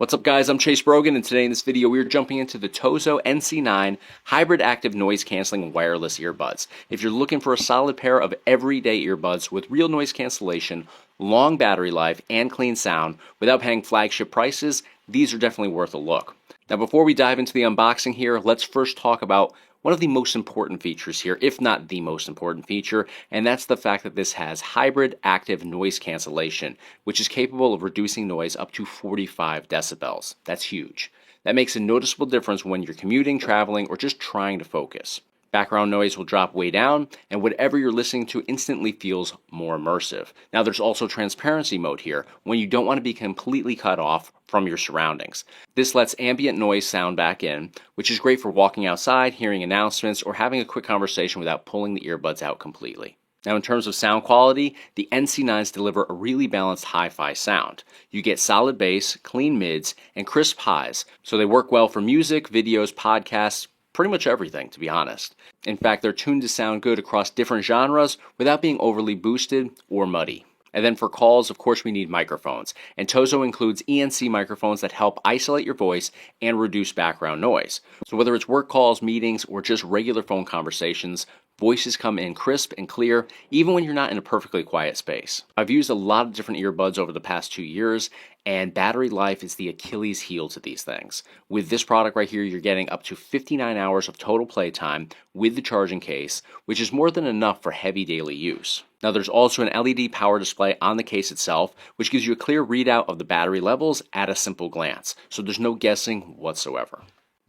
What's up guys, I'm Chase Brogan, and today in this video we're jumping into the TOZO NC9 Hybrid Active Noise Cancelling Wireless Earbuds. If you're looking for a solid pair of everyday earbuds with real noise cancellation, long battery life, and clean sound without paying flagship prices, these are definitely worth a look. Now before we dive into the unboxing here, let's first talk about one of the most important features here, if not the most important feature, and that's the fact that this has hybrid active noise cancellation, which is capable of reducing noise up to 45 decibels. That's huge. That makes a noticeable difference when you're commuting, traveling, or just trying to focus. Background noise will drop way down, and whatever you're listening to instantly feels more immersive. Now there's also transparency mode here, when you don't want to be completely cut off from your surroundings. This lets ambient noise sound back in, which is great for walking outside, hearing announcements, or having a quick conversation without pulling the earbuds out completely. Now in terms of sound quality, the NC9s deliver a really balanced hi-fi sound. You get solid bass, clean mids, and crisp highs, so they work well for music, videos, podcasts, pretty much everything, to be honest. In fact, they're tuned to sound good across different genres without being overly boosted or muddy. And then for calls, of course, we need microphones. And TOZO includes ENC microphones that help isolate your voice and reduce background noise. So whether it's work calls, meetings, or just regular phone conversations, voices come in crisp and clear, even when you're not in a perfectly quiet space. I've used a lot of different earbuds over the past 2 years, and battery life is the Achilles heel to these things. With this product right here, you're getting up to 59 hours of total playtime with the charging case, which is more than enough for heavy daily use. Now there's also an LED power display on the case itself, which gives you a clear readout of the battery levels at a simple glance, so there's no guessing whatsoever.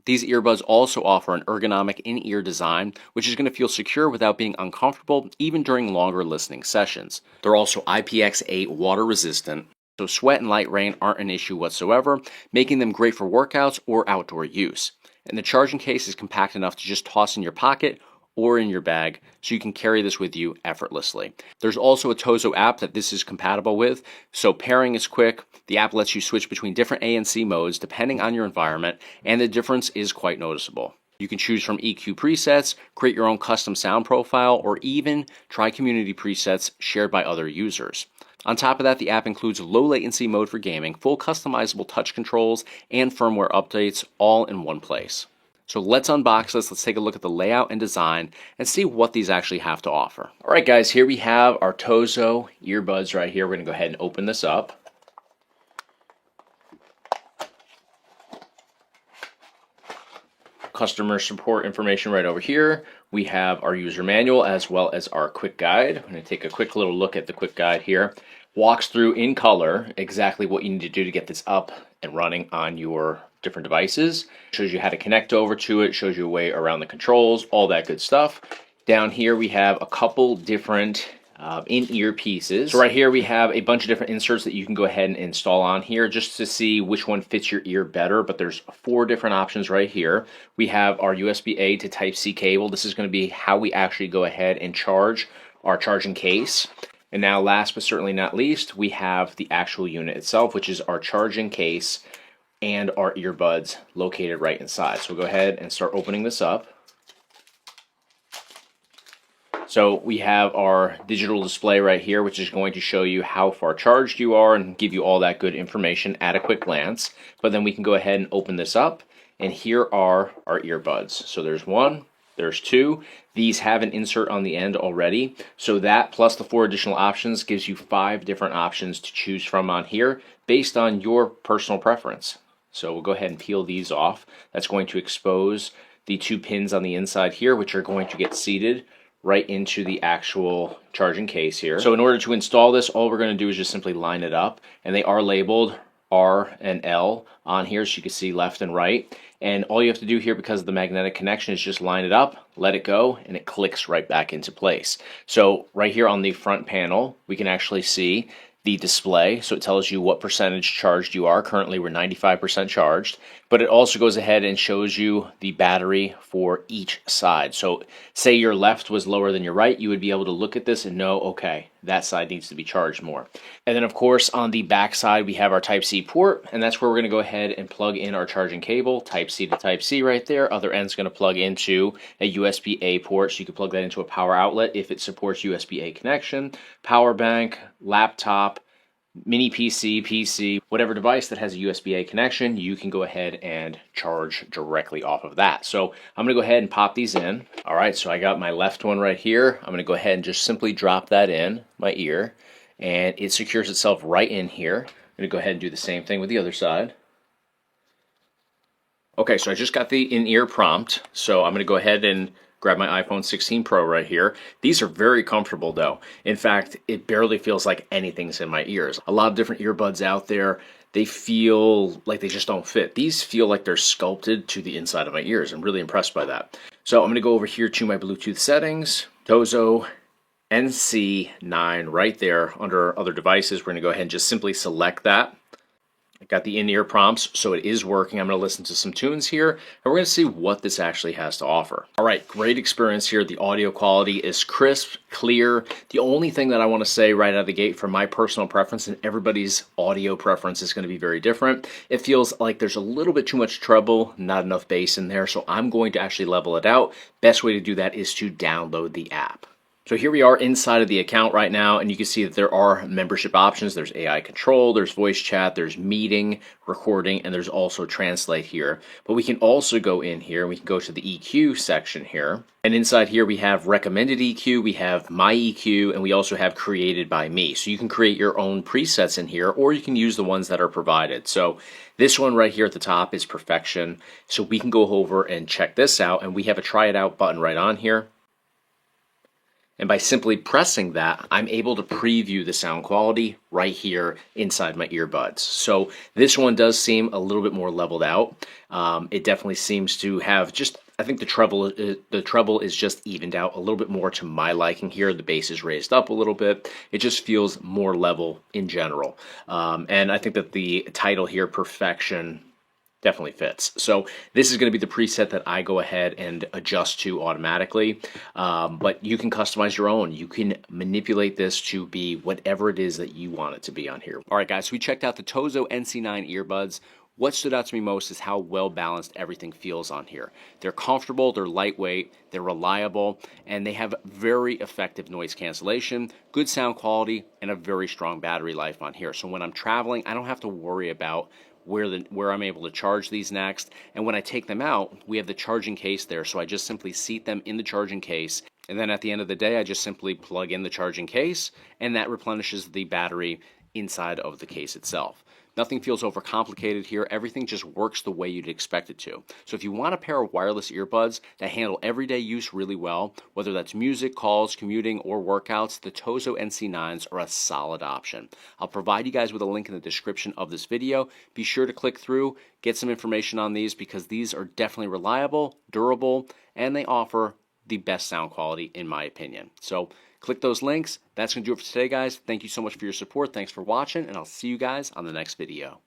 These earbuds also offer an ergonomic in-ear design, which is going to feel secure without being uncomfortable even during longer listening sessions. They're also IPX8 water resistant, so sweat and light rain aren't an issue whatsoever, making them great for workouts or outdoor use. And the charging case is compact enough to just toss in your pocket or in your bag, so you can carry this with you effortlessly. There's also a TOZO app that this is compatible with, so pairing is quick. The app lets you switch between different ANC modes depending on your environment, and the difference is quite noticeable. You can choose from EQ presets, create your own custom sound profile, or even try community presets shared by other users. On top of that, the app includes low latency mode for gaming, full customizable touch controls, and firmware updates all in one place. So let's unbox this, let's take a look at the layout and design, and see what these actually have to offer. Alright guys, here we have our TOZO earbuds right here. We're going to go ahead and open this up. Customer support information right over here. We have our user manual as well as our quick guide. I'm going to take a quick little look at the quick guide here. Walks through in color exactly what you need to do to get this up and running on your different devices. Shows you how to connect over to it, shows you a way around the controls, all that good stuff. Down here we have a couple different in-ear pieces. So right here we have a bunch of different inserts that you can go ahead and install on here just to see which one fits your ear better, but there's 4 different options right here. We have our USB-A to Type-C cable. This is going to be how we actually go ahead and charge our charging case. And now last but certainly not least, we have the actual unit itself, which is our charging case and our earbuds located right inside. So we'll go ahead and start opening this up. So we have our digital display right here, which is going to show you how far charged you are and give you all that good information at a quick glance. But then we can go ahead and open this up, and here are our earbuds. So there's 1, there's 2. These have an insert on the end already, so that plus the 4 additional options gives you 5 different options to choose from on here based on your personal preference. So we'll go ahead and peel these off. That's going to expose the 2 pins on the inside here, which are going to get seated right into the actual charging case here. So in order to install this, all we're going to do is just simply line it up, and they are labeled R and L on here so you can see left and right. And all you have to do here, because of the magnetic connection, is just line it up, let it go, and it clicks right back into place. So right here on the front panel, we can actually see the display, so it tells you what percentage charged you are. Currently we're 95% charged, but it also goes ahead and shows you the battery for each side. So say your left was lower than your right, you would be able to look at this and know, okay, that side needs to be charged more. And then of course on the back side we have our Type-C port, and that's where we're going to go ahead and plug in our charging cable. Type-C to Type-C right there. Other end's going to plug into a USB-A port, so you can plug that into a power outlet if it supports USB-A connection, power bank, laptop, mini PC, whatever device that has a USB-A connection, you can go ahead and charge directly off of that. So I'm gonna go ahead and pop these in. All right, so I got my left one right here. I'm gonna go ahead and just simply drop that in my ear, and it secures itself right in here. I'm gonna go ahead and do the same thing with the other side. Okay, so I just got the in-ear prompt, so I'm going to go ahead and grab my iPhone 16 Pro right here. These are very comfortable though. In fact, it barely feels like anything's in my ears. A lot of different earbuds out there, they feel like they just don't fit. These feel like they're sculpted to the inside of my ears. I'm really impressed by that. So I'm going to go over here to my Bluetooth settings, TOZO NC9 right there under other devices. We're going to go ahead and just simply select that. I got the in-ear prompts, so it is working. I'm going to listen to some tunes here, and we're going to see what this actually has to offer. All right, great experience here. The audio quality is crisp, clear. The only thing that I want to say right out of the gate for my personal preference, and everybody's audio preference is going to be very different, it feels like there's a little bit too much treble, not enough bass in there, so I'm going to actually level it out. Best way to do that is to download the app. So here we are inside of the account right now, and you can see that there are membership options. There's AI control, there's voice chat, there's meeting, recording, and there's also translate here. But we can also go in here, and we can go to the EQ section here. And inside here we have recommended EQ, we have my EQ, and we also have created by me. So you can create your own presets in here, or you can use the ones that are provided. So this one right here at the top is perfection. So we can go over and check this out, and we have a try it out button right on here. And by simply pressing that, I'm able to preview the sound quality right here inside my earbuds. So this one does seem a little bit more leveled out. It definitely seems to have just, I think the treble is just evened out a little bit more to my liking here. The bass is raised up a little bit. It just feels more level in general. And I think that the title here, Perfection, definitely fits. So this is going to be the preset that I go ahead and adjust to automatically, but you can customize your own. You can manipulate this to be whatever it is that you want it to be on here. All right, guys, so we checked out the TOZO NC9 earbuds. What stood out to me most is how well balanced everything feels on here. They're comfortable, they're lightweight, they're reliable, and they have very effective noise cancellation, good sound quality, and a very strong battery life on here. So when I'm traveling, I don't have to worry about where I'm able to charge these next. And when I take them out, we have the charging case there, so I just simply seat them in the charging case, and then at the end of the day I just simply plug in the charging case, and that replenishes the battery inside of the case itself. Nothing feels overcomplicated here. Everything just works the way you'd expect it to. So if you want a pair of wireless earbuds that handle everyday use really well, whether that's music, calls, commuting, or workouts, the TOZO NC9s are a solid option. I'll provide you guys with a link in the description of this video. Be sure to click through, get some information on these, because these are definitely reliable, durable, and they offer the best sound quality in my opinion. So click those links. That's going to do it for today, guys. Thank you so much for your support. Thanks for watching, and I'll see you guys on the next video.